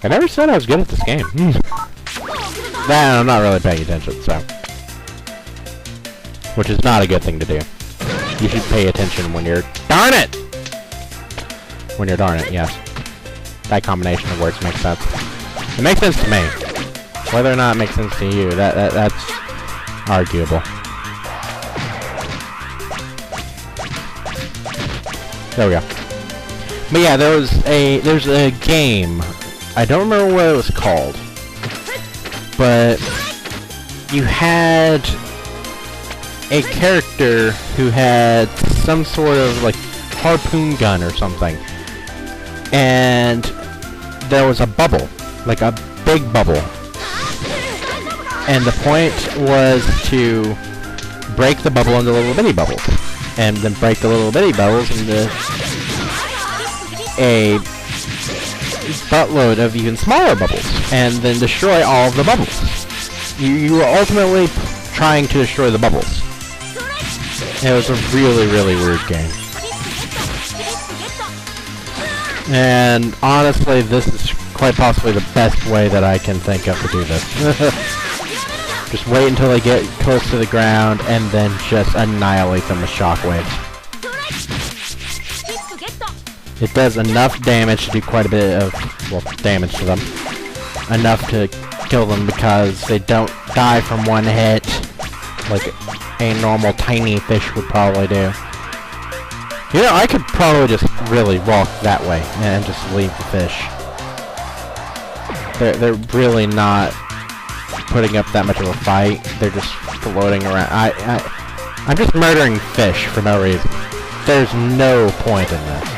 I never said I was good at this game. Nah, I'm not really paying attention, so. Which is not a good thing to do. You should pay attention when you're... Darn it! When you're darn it, yes. That combination of words makes sense. It makes sense to me. Whether or not it makes sense to you, that's arguable. There we go. But yeah, there's a game. I don't remember what it was called. But you had a character who had some sort of like harpoon gun or something. And there was a bubble, like a big bubble. And the point was to break the bubble into little bitty bubbles. And then break the little bitty bubbles into a buttload of even smaller bubbles. And then destroy all of the bubbles. You were ultimately trying to destroy the bubbles. It was a really, really weird game. And honestly, this is quite possibly the best way that I can think of to do this. Just wait until they get close to the ground and then just annihilate them with shockwaves. It does enough damage to do quite a bit of, well, damage to them. Enough to kill them because they don't die from one hit like a normal tiny fish would probably do. You know, I could probably just really walk that way and just leave the fish. They're really not putting up that much of a fight. They're just floating around. I'm just murdering fish for no reason. There's no point in this.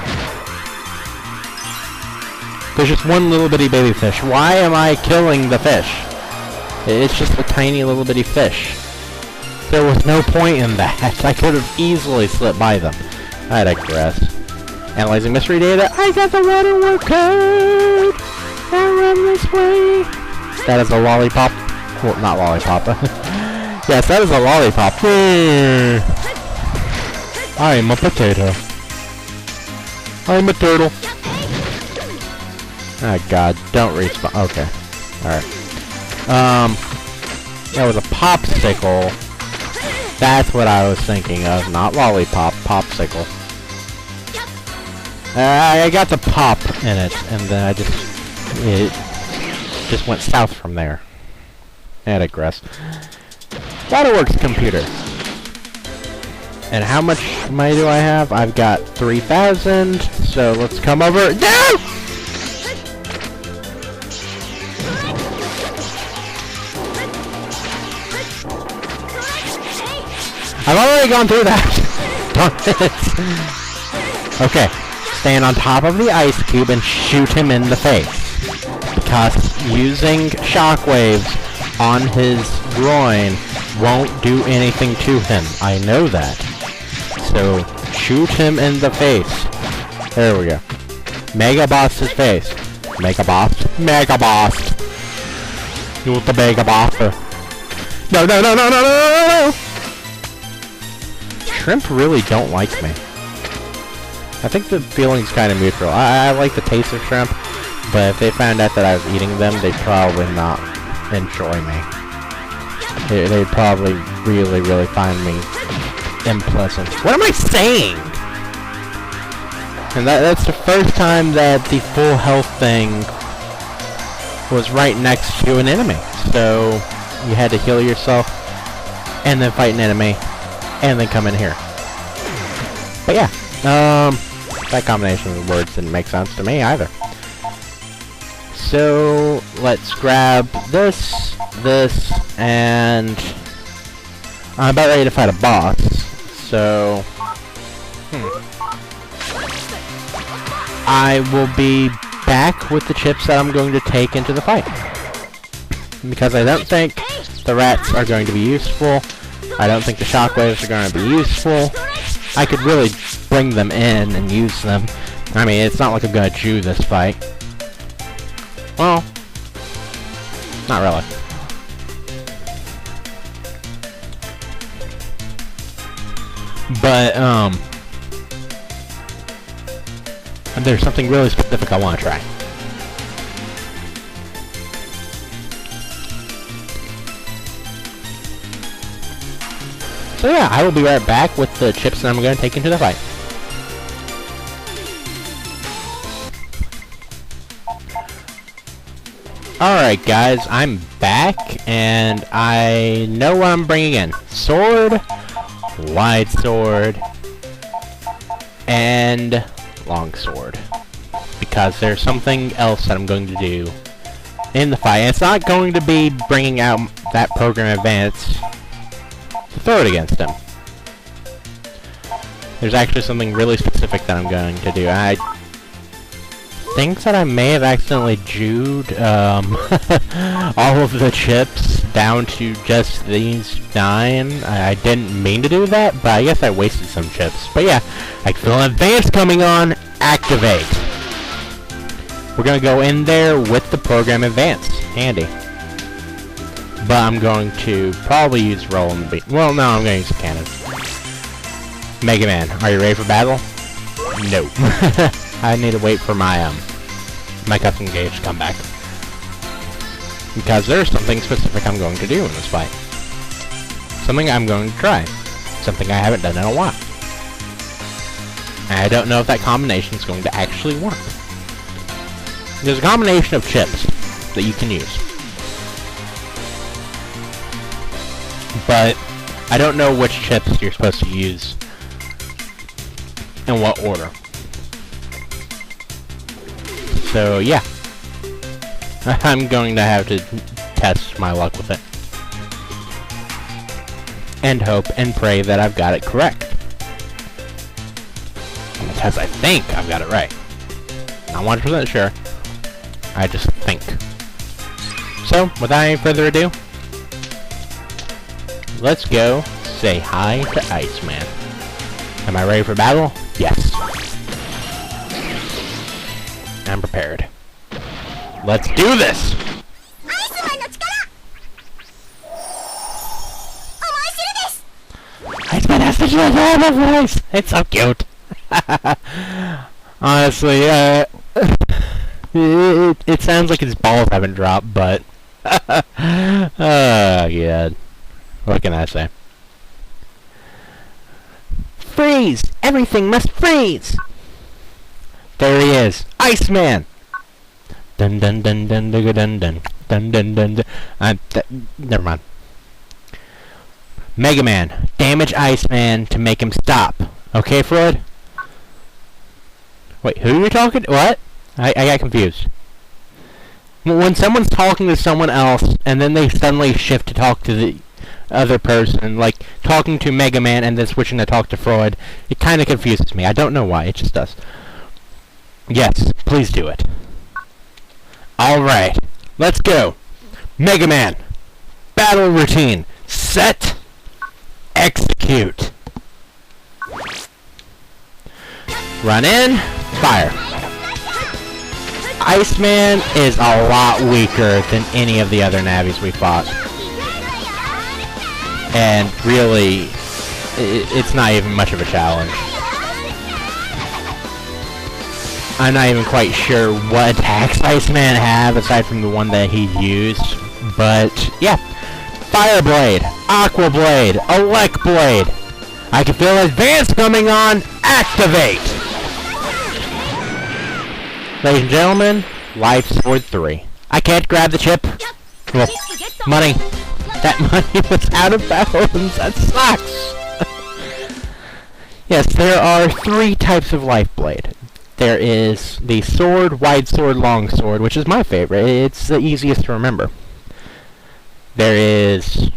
There's just one little bitty baby fish. Why am I killing the fish? It's just a tiny little bitty fish. There was no point in that. I could have easily slipped by them. I digress. Analyzing mystery data. I got the waterwork code! I run this way! That is a lollipop. Well, not lollipop. Yes, that is a lollipop. I'm a potato. I'm a turtle. Oh god, don't respawn. Okay. Alright. That was a popsicle. That's what I was thinking of, not lollipop, popsicle. I got the pop in it, and then it just went south from there. I digress. Waterworks computer. And how much money do I have? I've got 3,000, so let's come over. No! I've already gone through that! Darn it! Okay, stand on top of the ice cube and shoot him in the face. Because using shockwaves on his groin won't do anything to him. I know that. So, shoot him in the face. There we go. Mega Boss's face. Mega Boss. Mega Boss! You want the Mega Boss? No, no, no, no, no, no, no, no! Shrimp really don't like me. I think the feeling's kind of mutual. I like the taste of shrimp, but if they found out that I was eating them, they'd probably not enjoy me. They'd probably really, really find me unpleasant. What am I saying? And that's the first time that the full health thing was right next to an enemy. So you had to heal yourself, and then fight an enemy, and then come in here. But yeah, that combination of words didn't make sense to me either. So let's grab this, and I'm about ready to fight a boss. So I will be back with the chips that I'm going to take into the fight. Because I don't think the rats are going to be useful. I don't think the shockwaves are going to be useful. I could really bring them in and use them. I mean, it's not like I'm going to Jew this fight. Well, not really. And there's something really specific I want to try. So yeah, I will be right back with the chips that I'm going to take into the fight. Alright guys, I'm back, and I know what I'm bringing in. Sword, wide sword, and long sword. Because there's something else that I'm going to do in the fight. And it's not going to be bringing out that program advance to throw it against him. There's actually something really specific that I'm going to do. I think that I may have accidentally jewed all of the chips down to just these 9. I didn't mean to do that, but I guess I wasted some chips. But yeah, I feel an advance coming on. Activate. We're gonna go in there with the program advance. Handy. But I'm going to probably use roll in the beat. Well, no, I'm gonna use cannon. Megaman, are you ready for battle? No. I need to wait for my custom gauge to come back. Because there's something specific I'm going to do in this fight. Something I'm going to try. Something I haven't done in a while. And I don't know if that combination is going to actually work. There's a combination of chips that you can use. But I don't know which chips you're supposed to use in what order. So yeah, I'm going to have to test my luck with it. And hope and pray that I've got it correct. Because I think I've got it right. Not 100% sure. I just think. So, without any further ado, let's go say hi to Iceman. Am I ready for battle? Yes. I'm prepared. Let's do this! Iceman has such a horrible voice! It's so cute! Honestly, it sounds like his balls haven't dropped, but... oh, yeah. What can I say? Freeze! Everything must freeze! There he is! Iceman! Dun dun dun dun dun dun dun dun dun dun dun. Never mind. Megaman, damage Iceman to make him stop. Okay, Freud? Wait, who are you talking to? What? I got confused. When someone's talking to someone else, and then they suddenly shift to talk to the other person, like talking to Megaman and then switching to talk to Freud, it kind of confuses me. I don't know why, it just does. Yes, please do it. Alright, let's go. Megaman, battle routine, set, execute. Run in, fire. Iceman is a lot weaker than any of the other Navis we fought. And really, it's not even much of a challenge. I'm not even quite sure what attacks Iceman have aside from the one that he used. But, yeah. Fire Blade, Aqua Blade, Elect Blade. I can feel advance coming on. Activate! Ladies and gentlemen, Life Sword 3. I can't grab the chip. Well, money. That money was out of bounds. That sucks. Yes, there are 3 types of Life Blade. There is the sword, wide sword, long sword, which is my favorite. It's the easiest to remember. There is,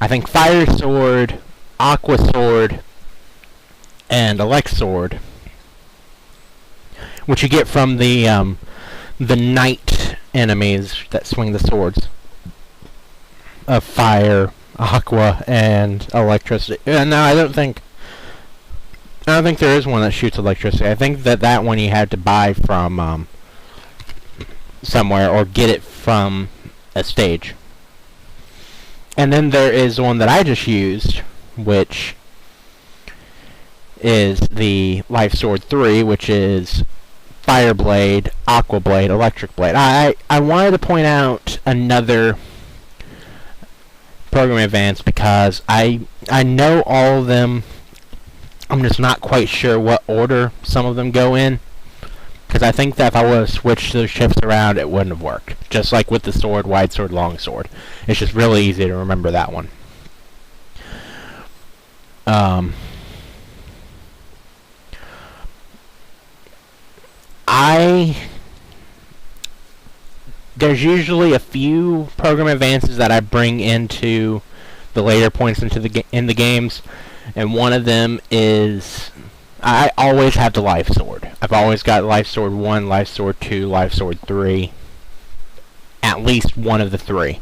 I think, fire sword, aqua sword, and elect sword, which you get from the knight enemies that swing the swords of fire, aqua, and electricity. No, I don't think there is one that shoots electricity. I think that one you had to buy from somewhere or get it from a stage. And then there is one that I just used, which is the Life Sword 3, which is Fire Blade, Aqua Blade, Electric Blade. I wanted to point out another program advance because I know all of them. I'm just not quite sure what order some of them go in, because I think that if I would have switched those chips around, it wouldn't have worked. Just like with the sword, wide sword, long sword. It's just really easy to remember that one. There's usually a few program advances that I bring into the later points in the games, and one of them is I always have the Life Sword. I've always got Life Sword 1, Life Sword 2, Life Sword 3. At least one of the three,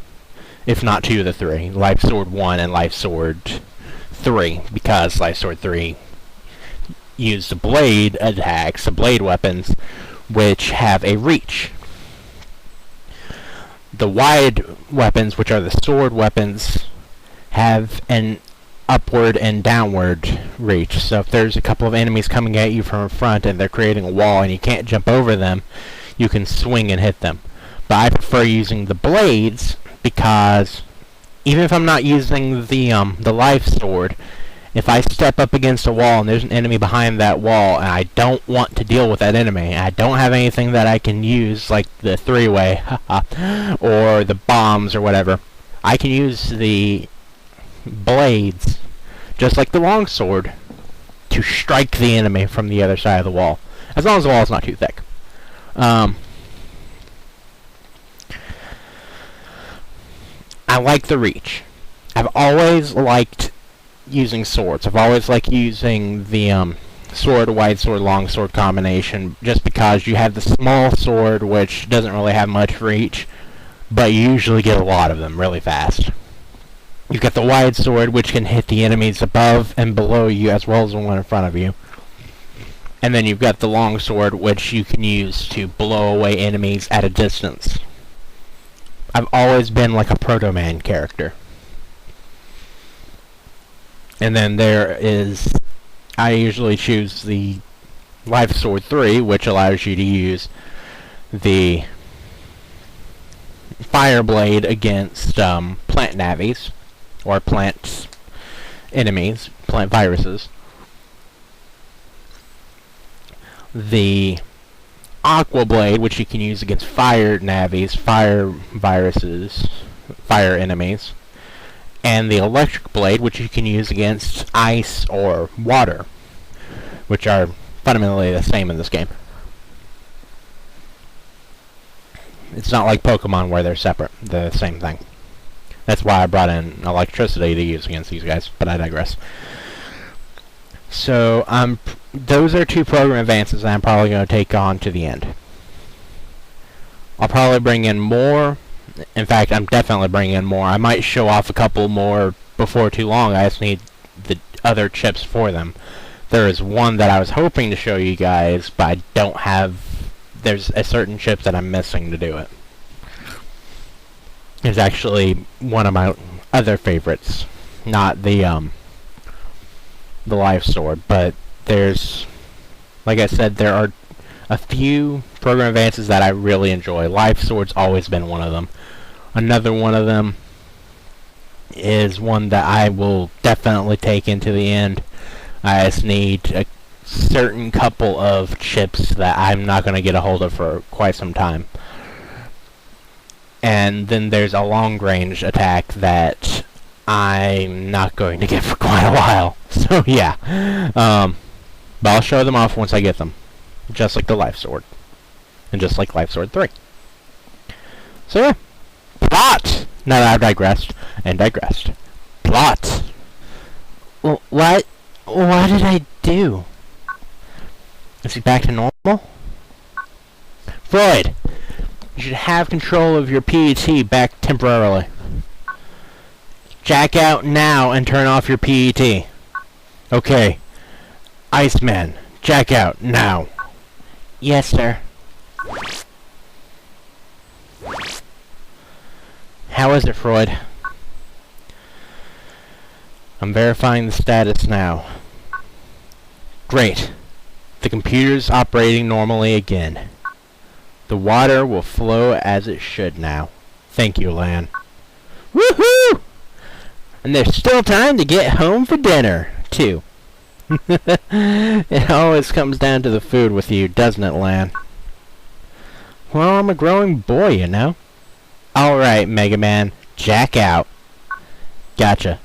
if not two of the three. Life Sword 1 and Life Sword 3, because Life Sword 3 use the blade attacks, the blade weapons, which have a reach. The wide weapons, which are the sword weapons, have an upward and downward reach. So if there's a couple of enemies coming at you from in front and they're creating a wall and you can't jump over them, you can swing and hit them. But I prefer using the blades because even if I'm not using the Life Sword, if I step up against a wall and there's an enemy behind that wall and I don't want to deal with that enemy, I don't have anything that I can use like the three-way or the bombs or whatever, I can use the blades, just like the long sword, to strike the enemy from the other side of the wall, as long as the wall is not too thick. I like the reach. I've always liked using swords. I've always liked using the sword, wide sword, long sword combination, just because you have the small sword, which doesn't really have much reach, but you usually get a lot of them really fast. You've got the wide sword, which can hit the enemies above and below you, as well as the one in front of you. And then you've got the long sword, which you can use to blow away enemies at a distance. I've always been like a Proto-Man character. And then I usually choose the Life Sword 3, which allows you to use the Fire Blade against plant navies, or plant enemies, plant viruses. The Aqua Blade, which you can use against fire navies, fire viruses, fire enemies. And the Electric Blade, which you can use against ice or water, which are fundamentally the same in this game. It's not like Pokemon where they're separate. They're the same thing. That's why I brought in electricity to use against these guys, but I digress. So, those are two program advances that I'm probably going to take on to the end. I'll probably bring in more. In fact, I'm definitely bringing in more. I might show off a couple more before too long. I just need the other chips for them. There is one that I was hoping to show you guys, but I don't have... There's a certain chip that I'm missing to do it. It's actually one of my other favorites. Not the Life Sword, but there's... Like I said, there are a few program advances that I really enjoy. Life Sword's always been one of them. Another one of them is one that I will definitely take into the end. I just need a certain couple of chips that I'm not going to get a hold of for quite some time. And then there's a long-range attack that I'm not going to get for quite a while. So yeah. But I'll show them off once I get them. Just like the Life Sword. And just like Life Sword 3. So yeah. Plot! Now that I've digressed and digressed. Plot! Well, what did I do? Is he back to normal? Freud! You should have control of your PET back temporarily. Jack out now and turn off your PET. Okay. Iceman, jack out now. Yes, sir. How is it, Freud? I'm verifying the status now. Great. The computer's operating normally again. The water will flow as it should now. Thank you, Lan. Woohoo! And there's still time to get home for dinner, too. It always comes down to the food with you, doesn't it, Lan? Well, I'm a growing boy, you know. Alright, Megaman. Jack out. Gotcha.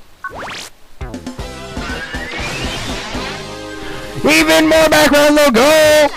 Even more background logo!